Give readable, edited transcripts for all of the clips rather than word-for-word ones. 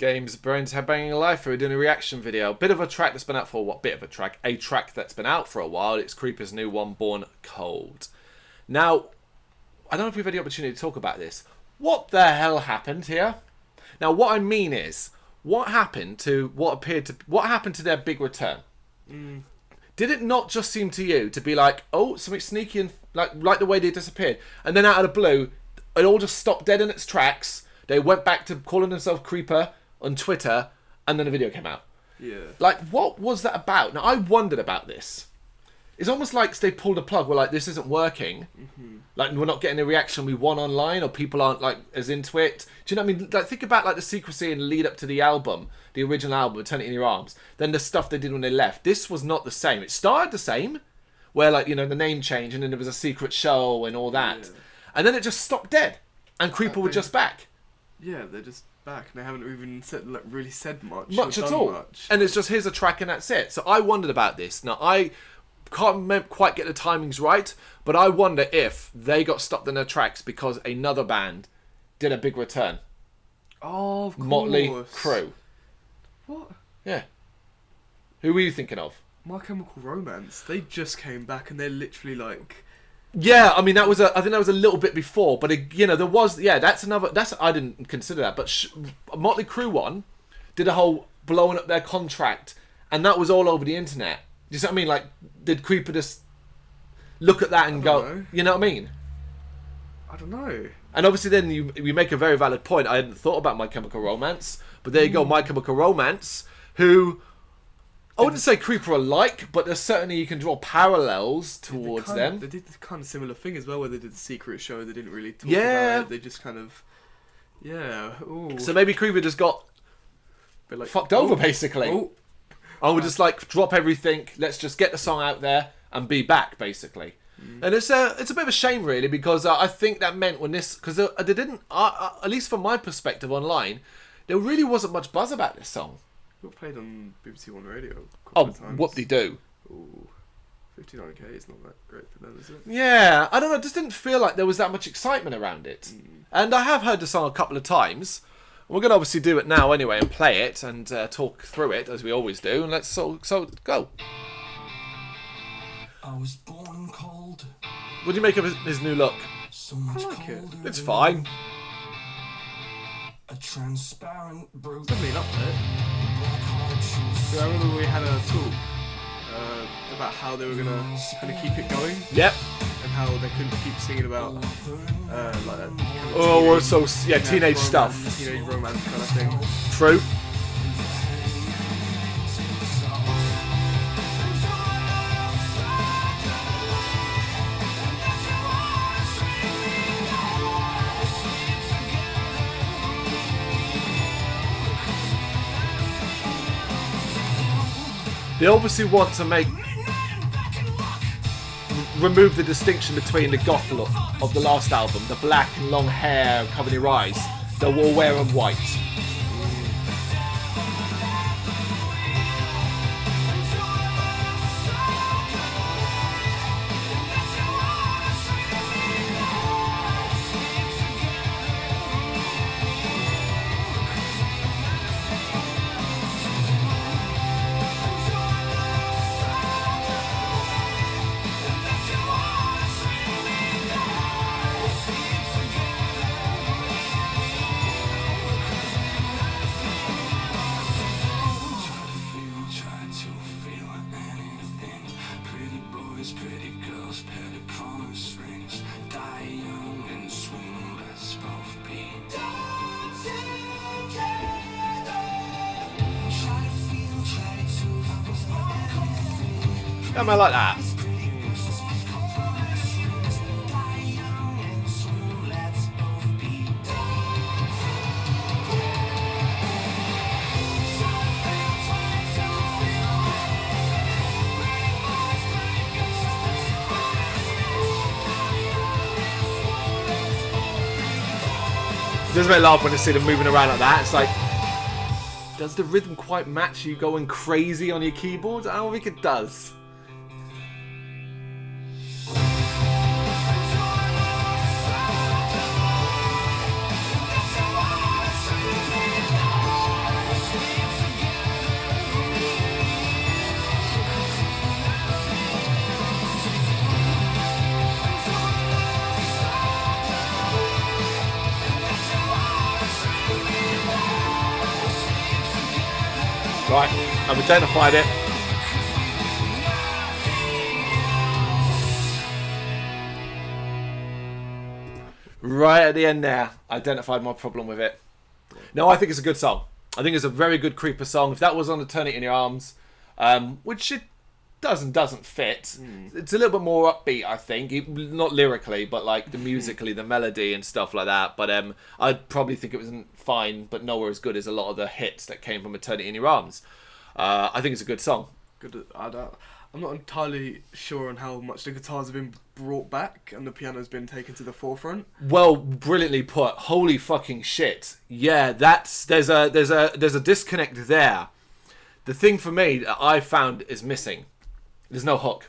Games, Brrraaains A Head-Banging Life. We're doing a reaction video. Bit of a track that's been out for what? Bit of a track. A track that's been out for a while. It's Creeper's new one, Born Cold. Now, I don't know if we've had the opportunity to talk about this. What the hell happened here? Now, what I mean is, what happened to what happened to their big return? Did it not just seem to you to be like, oh, something sneaky and like the way they disappeared, and then out of the blue, it all just stopped dead in its tracks. They went back to calling themselves Creeper on Twitter, and then a video came out. Yeah. Like, what was that about? Now, I wondered about this. It's almost like they pulled a plug. We're like, this isn't working. Like, we're not getting the reaction we want online, or people aren't like as into it. Do you know what I mean? Like, think about like the secrecy and lead up to the album, the original album, Eternity in Your Arms. Then the stuff they did when they left. This was not the same. It started the same, where like, you know, the name change, and then there was a secret show and all that, and then it just stopped dead, and Creeper were just back. Yeah, they're just back, and they haven't even really said much. Much at all. Much. And it's just, here's a track and that's it. So I wondered about this. Now, I can't quite get the timings right, but I wonder if they got stopped in their tracks because another band did a big return. Oh, of course. Motley Crue. What? Yeah. Who were you thinking of? My Chemical Romance. They just came back, and they're literally like... Yeah, I mean, I think that was a little bit before, but you know, there was, I didn't consider that, but Motley Crue one did a whole blowing up their contract, and that was all over the internet. Do you see what I mean? Like, did Creeper just look at that and go, you know what I mean? I don't know. And obviously then you make a very valid point. I hadn't thought about My Chemical Romance, but there you go, My Chemical Romance, who... I wouldn't say Creeper alike, but there's certainly, you can draw parallels towards them. They did the kind of similar thing as well, where they did the secret show. They didn't really talk about it. They just kind of, Ooh. So maybe Creeper just got like, fucked over, basically. I would just like drop everything. Let's just get the song out there and be back, basically. And it's a bit of a shame, really, because I think that meant when this, because they didn't, at least from my perspective online, there really wasn't much buzz about this song. It got played on BBC One Radio a couple of times. Whoop-de-doo. Ooh, 59k is not that great for them, is it? Yeah, I don't know, it just didn't feel like there was that much excitement around it. And I have heard the song a couple of times. We're going to obviously do it now anyway and play it and talk through it, as we always do. And let's so go. I was born cold. What do you make of his new look? So much I like it. It's fine. A transparent brute. Definitely not there. Yeah, I remember we had a talk about how they were gonna kind of keep it going. Yep. And how they couldn't keep singing about like that. Teenage stuff. Teenage romance kind of thing. True. They obviously want to remove the distinction between the goth look of the last album, the black and long hair covering your eyes. They're all wearing white. Am I like that? It does make me laugh when I see them moving around like that. It's like, does the rhythm quite match you going crazy on your keyboard? I don't think it does. Right, I've identified it. Right at the end there, I identified my problem with it. No, I think it's a good song. I think it's a very good Creeper song. If that was on Eternity in Your Arms, which it does and doesn't fit, it's a little bit more upbeat, I think. Not lyrically, but like the musically, the melody and stuff like that. But I'd probably think it was fine, but nowhere as good as a lot of the hits that came from Eternity in Your Arms. I think it's a good song. Good. I'm not entirely sure on how much the guitars have been brought back and the piano's been taken to the forefront. Well, brilliantly put. Holy fucking shit. Yeah, there's a disconnect there. The thing for me that I found is missing. There's no hook.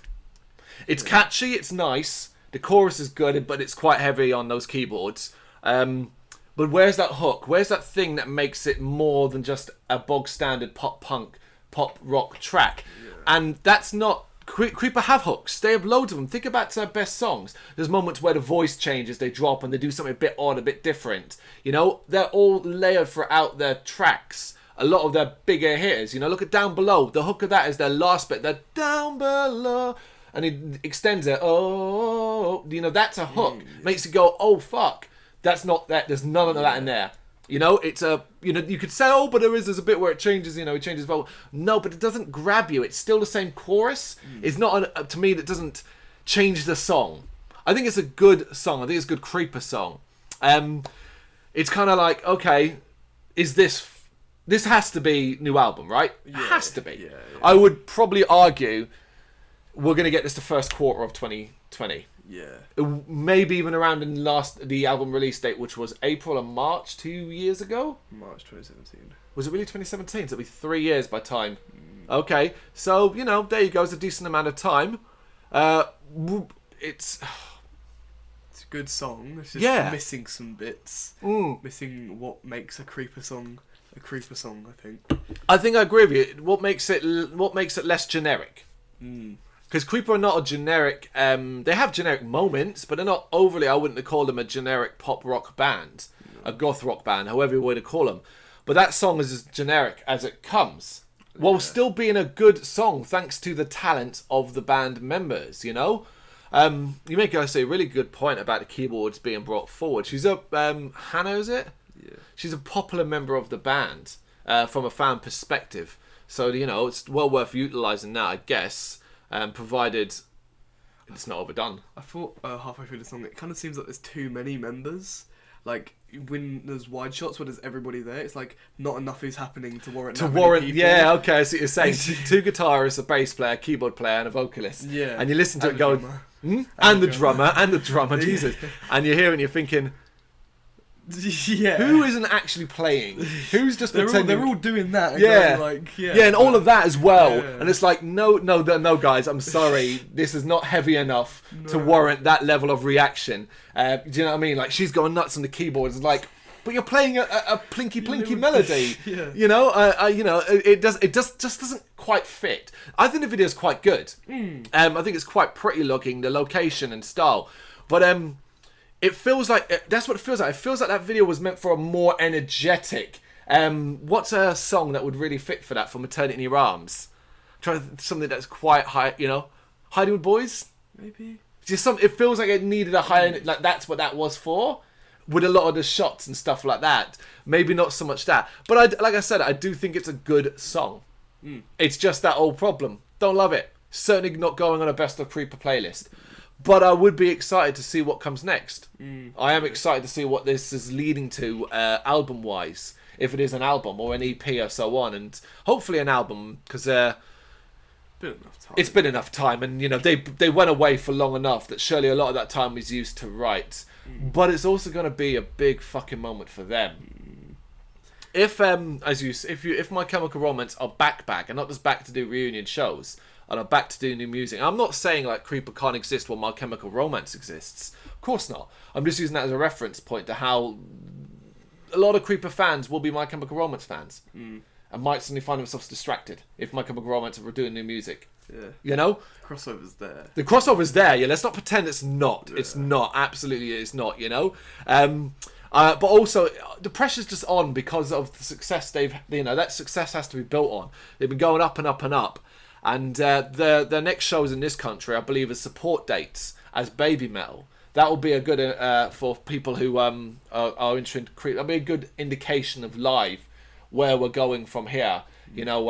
It's catchy, it's nice, the chorus is good, but it's quite heavy on those keyboards. But where's that hook? Where's that thing that makes it more than just a bog standard pop punk, pop rock track? And that's not... Creeper have hooks. They have loads of them. Think about their best songs. There's moments where the voice changes, they drop, and they do something a bit odd, a bit different. You know, they're all layered throughout their tracks. A lot of their bigger hitters. You know, look at Down Below. The hook of that is their last bit. They're down below. And it extends it. Oh, you know, that's a hook. Makes it go, oh, fuck. That's not that. There's none of that in there. You know, it's a, you know, you could say, oh, but there's a bit where it changes, you know, it changes vocal. No, but it doesn't grab you. It's still the same chorus. It's not, to me, that doesn't change the song. I think it's a good song. I think it's a good Creeper song. It's kind of like, okay, is this has to be new album, right? It has to be. I would probably argue we're going to get this the first quarter of 2020. Maybe even around in the album release date, which was April and March 2 years ago. March 2017. Was it really 2017? So it'll be 3 years by time. Okay, so you know, there you go. It's a decent amount of time. It's a good song. It's just missing some bits. Missing what makes a Creeper song a Creeper song. I think I agree with you. What makes it less generic? Because Creeper are not a generic... they have generic moments, but they're not overly... I wouldn't call them a generic pop rock band. A goth rock band, however you want to call them. But that song is as generic as it comes. While still being a good song, thanks to the talent of the band members, you know? You make, I say, a really good point about the keyboards being brought forward. She's a... Hannah, is it? Yeah. She's a popular member of the band from a fan perspective. So, you know, it's well worth utilising that, I guess. Provided it's not overdone. I thought halfway through the song, it kind of seems like there's too many members. Like when there's wide shots where there's everybody there, it's like not enough is happening to warrant. Yeah, okay. I see what you're saying. Two guitarists, a bass player, a keyboard player, and a vocalist. Yeah. And you listen to it go, and the drummer, Jesus. And you're here and you're thinking, who isn't actually playing? Who's just pretending? They're all doing that. And and all of that as well. Yeah. And it's like, no, guys, I'm sorry. This is not heavy enough to warrant that level of reaction. Do you know what I mean? Like, she's going nuts on the keyboards. It's like, but you're playing a plinky melody. You know, it just doesn't quite fit. I think the video is quite good. I think it's quite pretty looking, the location and style. But it feels like that's what it feels like. It feels like that video was meant for a more energetic. What's a song that would really fit for that from Eternity in Your Arms? Something that's quite high, you know, Hiding with Boys. Maybe just some. It feels like it needed a high, like that's what that was for, with a lot of the shots and stuff like that. Maybe not so much that, but like I said, I do think it's a good song. It's just that old problem. Don't love it. Certainly not going on a best of Creeper playlist. But I would be excited to see what comes next. I am excited to see what this is leading to album-wise. If it is an album or an EP or so on. And hopefully an album, because it's been enough time. And, you know, they went away for long enough that surely a lot of that time was used to write. But it's also going to be a big fucking moment for them. If My Chemical Romance are back and not just back to do reunion shows... and are back to do new music. I'm not saying like Creeper can't exist while My Chemical Romance exists. Of course not. I'm just using that as a reference point to how a lot of Creeper fans will be My Chemical Romance fans. And might suddenly find themselves distracted if My Chemical Romance are doing new music. Yeah. You know? The crossover's there. The crossover's there, yeah. Let's not pretend it's not. Yeah. It's not. Absolutely it's not, you know? But also, the pressure's just on because of the success that success has to be built on. They've been going up and up and up. And their next shows in this country, I believe, is support dates as Baby Metal. That will be a good, for people who are interested in Creep, that'll be a good indication of live where we're going from here. You know,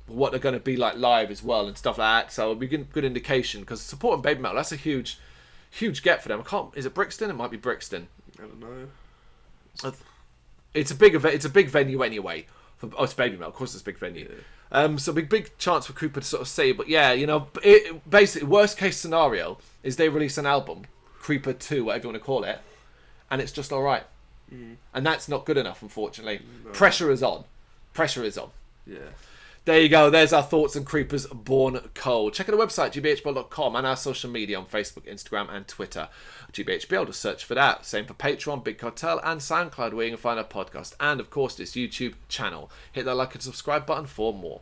what they're going to be like live as well and stuff like that. So it'll be a good indication, because supporting Baby Metal, that's a huge get for them. Is it Brixton? It might be Brixton. I don't know. It's a big event. It's a big venue anyway. It's Baby Metal. Of course, it's a big venue. Yeah. So big chance for Creeper to sort of say. But yeah, you know, basically, worst case scenario is they release an album, Creeper 2, whatever you want to call it, and it's just all right. And that's not good enough, unfortunately. No. Pressure is on. Yeah. There you go. There's our thoughts on Creepers Born Cold. Check out the website, gbhbl.com, and our social media on Facebook, Instagram, and Twitter. GBHBL, just search for that. Same for Patreon, Big Cartel, and SoundCloud, where you can find our podcast. And, of course, this YouTube channel. Hit that like and subscribe button for more.